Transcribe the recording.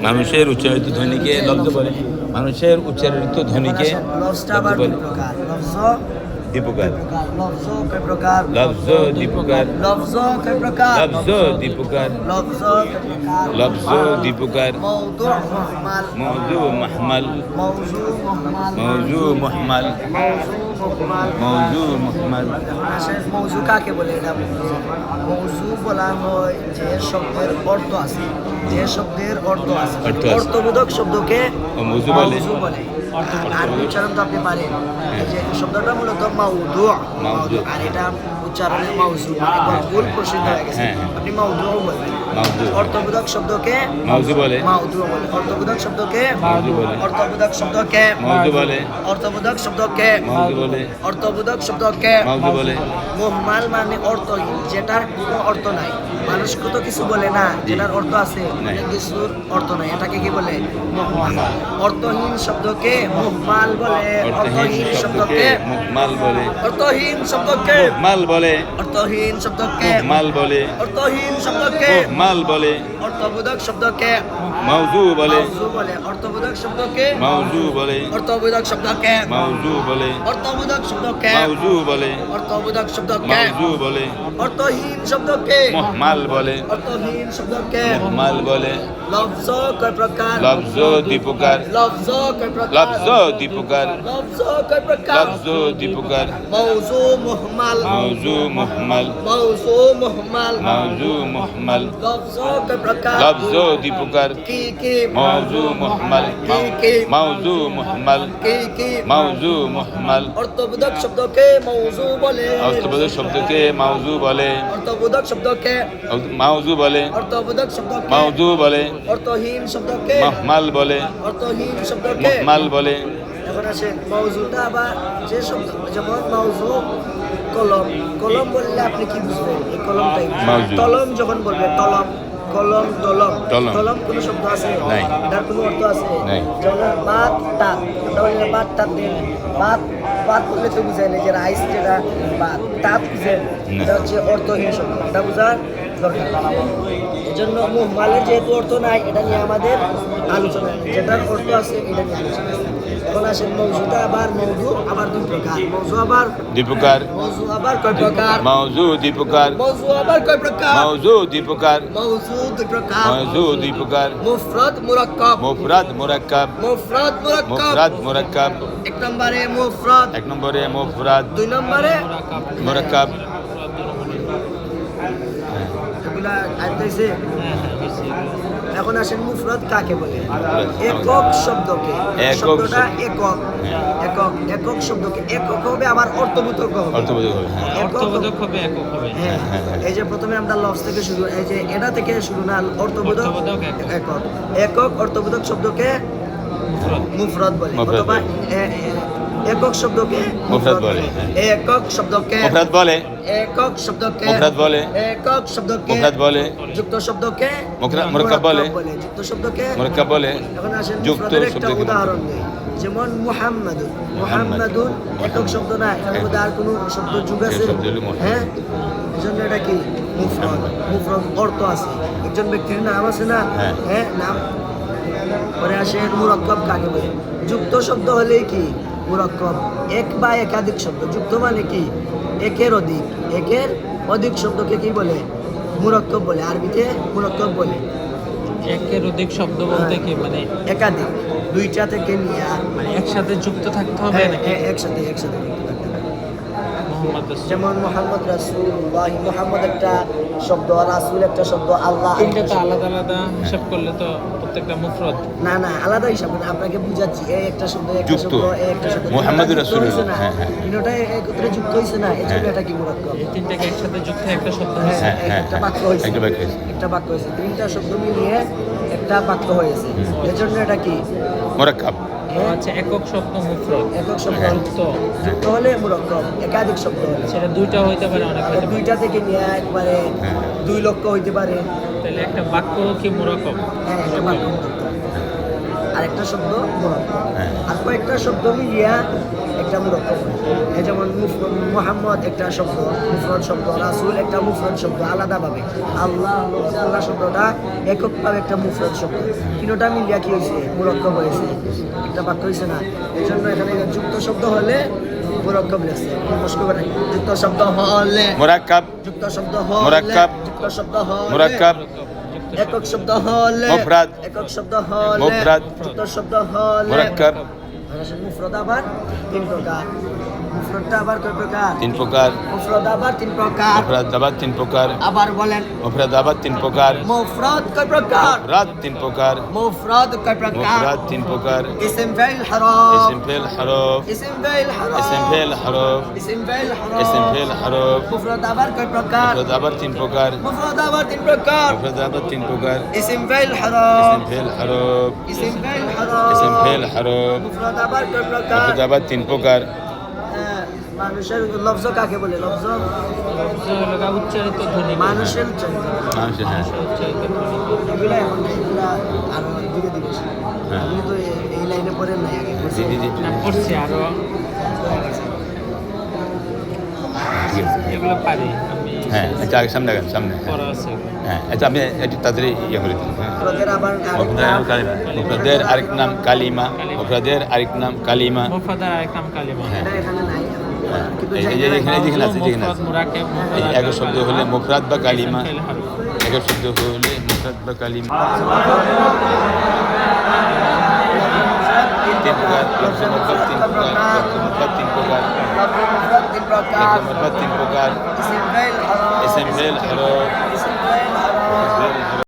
মানুষের উচ্চারিত ধ্বনিকে লব্ধ বলে। মানুষের উচ্চারিত ধ্বনিকে লব্ধ বলে। দীপকার, লব্জ দীপকার, লব্জ দীপকার, লব্জ দীপকার, মৌজু মহমাল, মৌজু মহমাল, মৌজু মহমাল। মৌজু কাকে বলে? এটা মৌজু বলা হয় যে শব্দের অর্থ আছে, যে শব্দের অর্থ আছে, অর্থবোধক শব্দকে মৌজু বলে। আর উচ্চারণ তো আপনি পারেন, এই যে শব্দটা মূলত মাউদু, আর এটা উচ্চারণে মাউজু, মানে ভুল প্রসিদ্ধ হয়ে গেছে। আপনি মাউদু বলবেন। অর্থবোধক শব্দকে মাউজু বলে, মাউদু বলে। অর্থবোধক শব্দকে মাউজু বলে, অর্থবোধক শব্দকে মাউজু বলে, অর্থবোধক শব্দকে মাউজু বলে, অর্থবোধক শব্দকে মাউজু বলে। মুহমাল মানে অর্থহীন, যেটার কোনো অর্থ নাই। মানুষ কত কিছু বলে না যেটার অর্থ আছে, অনেক কিছুর অর্থ নাই, এটাকে কি বলে? মুহমাল। অর্থহীন শব্দকে মুহমাল বলে। অর্থহীন শব্দকে মুহমাল বলে, অর্থহীন শব্দকে মুহমাল বলে, অর্থহীন শব্দকে মুহমাল বলে, অর্থহীন শব্দকে মুহমাল বলে, অর্থবোধক শব্দকে মাউজু বলে, মাউজু বলে। অর্থবোধক শব্দকে মাউজু বলে, অর্থবোধক শব্দকে মাউজু বলে, অর্থবোধক শব্দকে মাউজু বলে, অর্থবোধক শব্দকে মাউজু বলে, অর্থহীন শব্দকে মুহমাল বলে, অর্থহীন শব্দকে মুহমাল বলে। লফজ কয় প্রকার? লব্জ দীপকার, লফজ কয় প্রকার? লব্জ দীপকার, লফজ কয় প্রকার? লব্জ দীপকার, মৌজু মুহমাল, মাউজু মুহমাল, মৌজু মুহমাল, মাউজু মুহমাল, লফজ কয় প্রকার? লব্জ দীপকার, কি কি? মাউজু মুহমাল, মাউজু মুহমাল, কি মাউজু মুহমাল। অর্থবোধক শব্দকে মৌজু বলে। অর্থবোধক শব্দকে মাউজু বলে, অর্থবোধক শব্দকে মাউজু বলে, অর্থবোধক শব্দকে মাউজু বলে, অর্থহীন শব্দকে মুহমাল বলে, অর্থহীন শব্দকে মুহমাল বলে। এখন আসে মৌজুটা, আবার যে শব্দ, যেমন মৌজু কলম। কলম বললে আপনি কি বুঝবেন? এই কলমটাই মাউজু। তলম যখন বলবে তলম, কলম, তলম, তলম। তলম কোনো শব্দ আছে? নাই। এটার কোনো অর্থ আছে? নাই। যেমন বাত টাত, আমরা বলি বাত টাত দেন, বাত বাত বললে তো বুঝায় না যে রাইস, যেটা বাত টাত বুঝেন, এটা হচ্ছে অর্থহীন শব্দ, এটা বোঝার দরকার। এজন্য মুহমালের যেহেতু অর্থ নাই, এটা নিয়ে আমাদের আলোচনা নেই, যেটার অর্থ আছে এটা নিয়ে আলোচনা। এখন আসেন মৌজুটা আবার মৌজু আবার দুই প্রকার। মৌজু আবার দীপকার, মৌজু আবার কয় প্রকার? মাউজু দীপকার, মৌজু আবার কয় প্রকার? মাউজু দীপকার, মৌজু দুই প্রকার। মাউজু দীপকার, মুফরদ মুরাক্কাব, মুফরাদ মুরাক্কাব, মুফরদ মুরাক্কাব। মুফরাদ মুরাক্কাব। এক নম্বরে মুফরদ, এক নম্বরে মুফরাদ দুই নম্বরে মুরাক্কাব। এগুলা আইতেছে। এখন আসেন মুফরদ কাকে বলে? একক শব্দকে, একক শব্দটা একক, একক, একক শব্দকে একক হবে, আবার অর্থবোধক হবে। অর্থবোধক হবে, হ্যাঁ। অর্থবোধক হবে, একক হবে। হ্যাঁ, এই যে প্রথমে আমরা লফজ থেকে শুরু, এই যে এটা থেকে শুরু না, অর্থবোধক অর্থবোধক একক। একক অর্থবোধক শব্দকে মুফরদ বলে, মুফরদ অথবা একক শব্দকে মুফরদ বলে, একক শব্দকে মুফরাদ বলে, একক শব্দকে মুফরাদ বলে, একক শব্দকে মুফরাদ বলে, যুক্ত শব্দকে মুরাক্কাব বলে, যুক্ত শব্দকে মুরাক্কাব বলে। এখন আসেন যুক্ত মুফরাদের একটা শব্দকে উদাহরণ দেই, যেমন মুহাম্মাদুন। মুহাম্মাদুন একক শব্দ না, এখানে মধ্যে আর কোনো শব্দ যুগ আছে? শব্দ হলো মুফরাদ। হ্যাঁ, এজন্য এটা কি মুফরদ। মুফরদ অর্থ আছে, একজন ব্যক্তির নাম আছে না? হ্যাঁ। হ্যাঁ, নাম। পরে আসে মুরাক্কাব কাকে বলে? যুক্ত শব্দ হলেই কি মুরাক্কাব, এক বা একাধিক শব্দ। যুক্ত মানে কি? একের অধিক, একের অধিক শব্দকে কি বলে? মুরাক্কাব বলে, আরবিতে মুরাক্কাব বলে। একের অধিক শব্দ বলতে কি মানে? একাধিক, দুইটা থেকে নিয়ে, মানে একসাথে যুক্ত থাকতে হবে হ্যাঁ, নাকি? একসাথে একসাথে যুক্ত থাকতে হবে। মোহাম্মদ রাসূল। যেমন মোহাম্মদ রাসূলুল্লাহ, মোহাম্মদ একটা শব্দ, রাসূল একটা শব্দ, আল্লাহ তিনটা তো আলাদা আলাদা হিসাব করলে তো প্রত্যেকটা মুফরদ। না না, আলাদা হিসাব না, আপনাকে বুঝাচ্ছি। এই একটা শব্দ, একটা যুক্ত। শব্দ, এই একটা শব্দ, মুহাম্মাদুর তিনটা যুক্ত রাসূলুল্লাহ, হয়েছে না? হ্যাঁ, হ্যাঁ। তিনটা একত্রে যুক্ত হয়েছে না, এই জন্য হ্যাঁ। এটা কি মুরাক্কাব। এই তিনটাকে একসাথে যুক্ত হয়ে একটা শব্দ হ্যাঁ, হয়েছে। হ্যাঁ, একটা হ্যাঁ, বাক্য হয়েছে, একটা বাক্য হয়েছে। একটা বাক্য হয়েছে, তিনটা শব্দ মিলিয়ে একটা বাক্য হয়েছে, এর জন্য এটা কি মুরাক্কাব। আচ্ছা, একক শব্দ মুফরদ, একক শব্দ। যুক্ত যুক্ত হলে মুরাক্কাব, একাধিক শব্দ হলে সেটা দুইটা হইতে পারে, অনেক হইতে পারে। দুইটা থেকে নিয়ে একবারে হ্যাঁ। 2 লক্ষ হইতে পারে। তাহলে একটা বাক্য কি মুরাক্কাব? হ্যাঁ, একটা বাক্য মুরাক্কাব। আর আর একটা শব্দ মুরাক্কাব। হ্যাঁ। আর কয়েকটা শব্দ মিলিয়া একটা মুরাক্কাব হয়। এই যেমন মুহাম্মদ একটা শব্দ, মুফরদ শব্দ, রাসূল একটা মুফরদ শব্দ আলাদাভাবে, আল্লাহ আল্লাহ শব্দটা এককভাবে একটা মুফরদ শব্দ, তিনটা মিলিয়া কি হয়েছে মুরাক্কাব হয়েছে, একটা বাক্য হয়েছে না। এই জন্য এখানে যুক্ত শব্দ হলে মুরাক্কাব লেখছে, কষ্ট করে যুক্ত শব্দ হলে, মুরাক্কাব, যুক্ত শব্দ হলে, মুরাক্কাব, যুক্ত শব্দ হলে, মুরাক্কাব, একক শব্দ হলে, মুফরাদ, একক শব্দ হলে, মুফরাদ, যুক্ত শব্দ হলে, মুরাক্কাব, মুফরদ আবার তিন প্রকার। মুফরদটা আবার কয় প্রকার? 3 প্রকার। মুফরদ আবার তিন প্রকার। মুফরাদ আবার 3 প্রকার। আবার বলেন, মুফরাদ আবার 3 প্রকার। মুফরদ কয় প্রকার? মুফরাদ 3 প্রকার। মুফরদ কয় প্রকার? মুফরাদ 3 প্রকার। ইসম ফাইল হরফ, ইসম ফেল হরফ, ইসম ফাইল হরফ, ইসম ফেল হরফ, ইসম ফাইল হরফ, ইসম ফেল হরফ। মুফরদ আবার কয় প্রকার? মুফরাদ আবার 3 প্রকার। মুফরদ আবার তিন প্রকার। মুফরাদ আবার 3 প্রকার। ইসম ফাইল হরফ, ইসম ফেল হরফ, ইসম ফাইল হরফ, ইসম ফেল হরফ। মুফরদ আবার কয় প্রকার? মুফরাদ আবার 3 প্রকার। মানুষের লফজ কাকে বলে? লফজ উচ্চারিত ধ্বনি মানুষের উচ্চারিত। মানুষের, হ্যাঁ। উচ্চারিত ধ্বনি এগুলা এখন এগুলা আরো ধীরে ধীরে হ্যাঁ। আপনি তো এই লাইনে পড়েন নাই আগে জি জি জি। না পড়ছি আরো ঠিক আছে। এগুলো পারি আমি হ্যাঁ, আচ্ছা আগে সামনে আগান, সামনে। হ্যাঁ। পড়া আছে হ্যাঁ, আচ্ছা আমি একটু তাড়াতাড়ি ইয়ে করে দিন। হ্যাঁ। মুফরদের আবার মুফরাদের আরেক নাম কালিমা। মুফরাদের আরেক নাম কালিমা। মুফরাদের আরেক নাম কালিমা হ্যাঁ। এটা এখানে নাই কিন্তু এই জানি যে না। এখানে যেখানে আছে, যেখানে মুফরাদ আছে। মুরাক্কাব এই এক শব্দ হলে মুফরাদ বা কালিমা, ফেল হরফ এক শব্দ হলে মুফরাদ বা কালিমা। তিন প্রকার, লফজ মুফরাদ 3 প্রকার, লফজ মুফরাদ 3 প্রকার, লফজ মুফরদ তিন প্রকার। লফজ মুফরাদ 3 প্রকার। ইসম ফাইল হরফ, ইসম ফেল হরফ, ইসম ফাইল হরফ, ফেল হরফ।